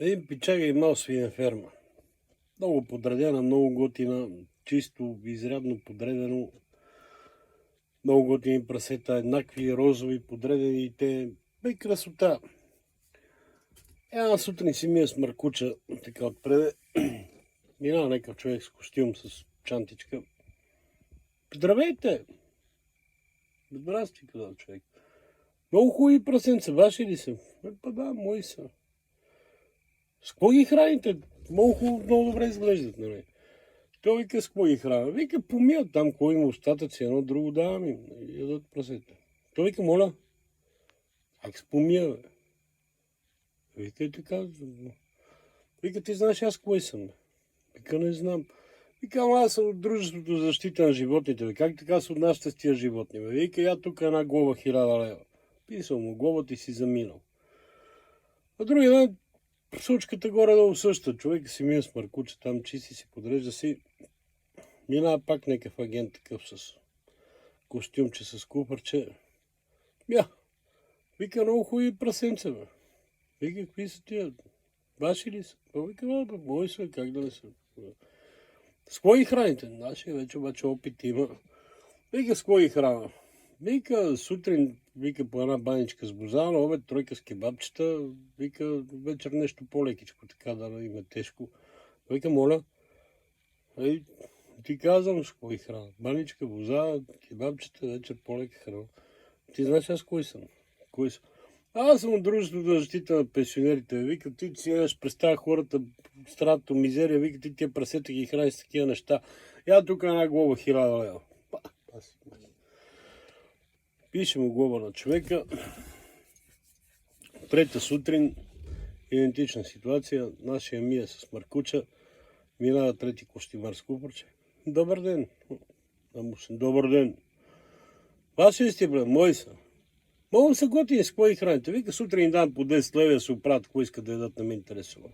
Един пичага имал свинеферма. Много подредена, много готина, чисто, изрядно подредено. Много готини прасета, еднакви, розови, подредени и те. Бе, красота. Една сутрин си мия с Маркуча, така отпреде. Минава някакъв човек с костюм, с чантичка. Здравейте! Здрасти, казал човек. Много хубави прасенца, ваши ли са? Па да, мои са. С какво ги храните? Много добре изглеждат, нали? Той вика, с какво ги храна? Вика, помият там, кой има остатъци, едно друго давам им. Ядат прасета. Той вика, моля, как се помия, бе? Вика, и така. Вика, ти знаеш аз кой съм, бе? Вика, не знам. Вика, ама аз съм от Дружеството за защита на животните, бе. Как така се отнасяте с тия животни, бе? Вика, я тук една глоба 1000 лева. Писал му глобата и си заминал. А другия ден сучката горе-долу същата. Човек си мина с Маркуча, там чисти си, подрежда си. Минава пак някакъв агент такъв с костюмче, с купърче. Вика, много хубави прасенца, бе. Вика, какви са тия? Ваши ли са? Вика, бе, мои са, как да не са? С кого ги храните? Наши вече обаче опит има. Вика, с кого ги храна? Вика, сутрин, вика, по една баничка с боза, на обед тройка с кебабчета, вика, вечер нещо по-лекичко, така да им е тежко. Вика, моля, ти казвам с кого ги храна. Баничка, боза, кебабчета, вечер по-лека храна. Ти знаеш аз кой съм? Кой съм? Аз съм от Дружеството за защита на пенсионерите. Вика, ти си едеш представя хората, страдат от мизерия, вика, ти тия прасета ги храниш с такива неща. Я тук една глоба 1000 лева. Пише му глоба на човека. Трета сутрин, идентична ситуация, нашия мия с Маркуча, минава трети костюмар с купърче. Добър ден. Добър ден. Ваши ли сте, бре? Мои са. Мога са готини, с кой храните? Вика, сутрин дам по 10 лева да се оправят, кой иска да ядат, не ме интересува.